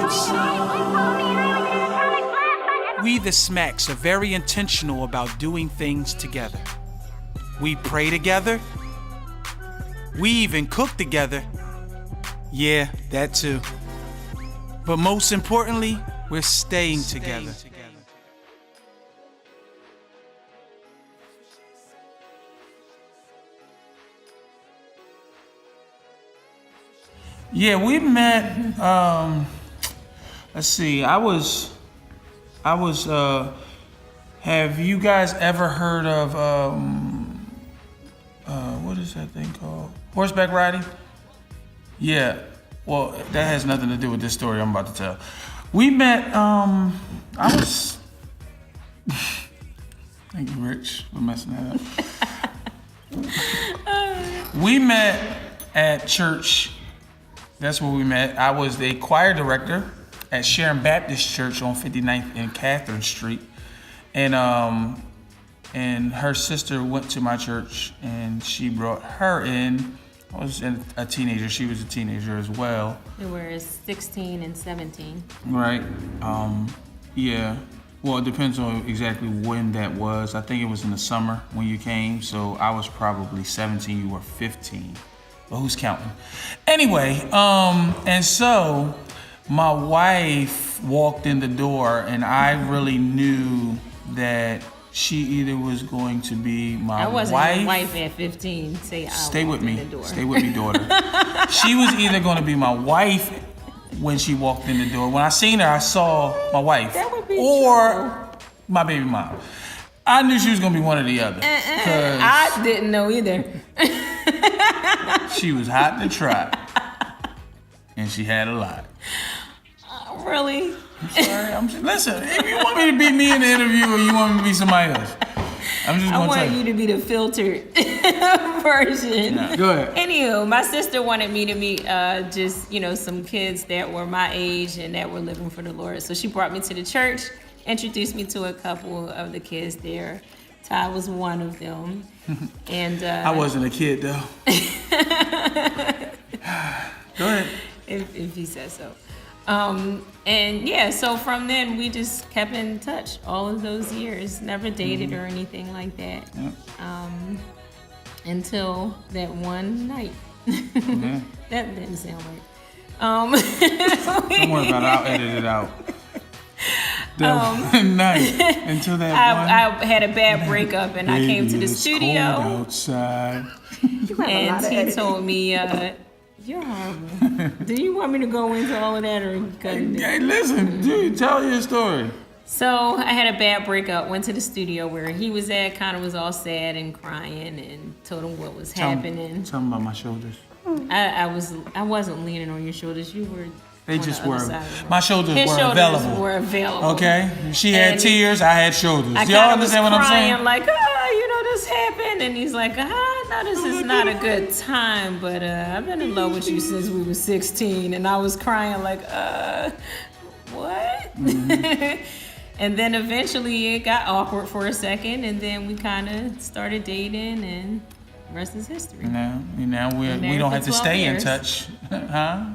roots. We the Smacks are very intentional about doing things together. We pray together. We even cook together. Yeah, that too. But most importantly, we're staying together. Yeah, we met, let's see, I was, have you guys ever heard of, what is that thing called? Horseback riding? Yeah, well, that has nothing to do with this story I'm about to tell. We met, thank you, Rich, for messing that up. We met at church. That's where we met. I was the choir director at Sharon Baptist Church on 59th and Catherine Street. And her sister went to my church and she brought her in. I was a teenager. She was a teenager as well. They were 16 and 17. Right. Yeah. Well, it depends on exactly when that was. I think it was in the summer when you came. So I was probably 17. You were 15. But who's counting? Anyway, and so my wife walked in the door and I really knew that she either was going to be my wife. I wasn't your wife at 15. Stay with me. Stay with me, daughter. She was either going to be my wife when she walked in the door. When I seen her, I saw my wife. That would be or true. My baby mom. I knew she was going to be one or the other. I didn't know either. She was hot in the trap. And she had a lot. Really? I'm sorry. Listen, if you want me to be me in the interview or you want me to be somebody else, I'm just going to tell you. I want you to be the filtered version. No, go ahead. Anywho, my sister wanted me to meet just, some kids that were my age and that were living for the Lord. So she brought me to the church, introduced me to a couple of the kids there. Ty was one of them. And I wasn't a kid, though. Go ahead. If he says so. And yeah, so from then we just kept in touch all of those years. Never dated or anything like that. Yep. Until that one night. Yeah. That didn't sound right. Don't worry about it. I'll edit it out. That one night until that I had a bad breakup and I came to the studio. Outside. And he told me, you're horrible. Do you want me to go into all of that or cut it? Hey, listen, dude, tell your story. So I had a bad breakup, went to the studio where he was at, kind of was all sad and crying and told him what was happening. Tell him about my shoulders. I wasn't leaning on your shoulders. You were. They just were. My shoulders His were shoulders available. were available. Okay? She had tears, I had shoulders. I Y'all understand what I'm saying? Like, this happened. And he's like, no, this is not a good time, but I've been in love with you since we were 16. And I was crying like, what? Mm-hmm. And then eventually it got awkward for a second, and then we kind of started dating, and the rest is history. Now we don't have to stay in touch. Huh?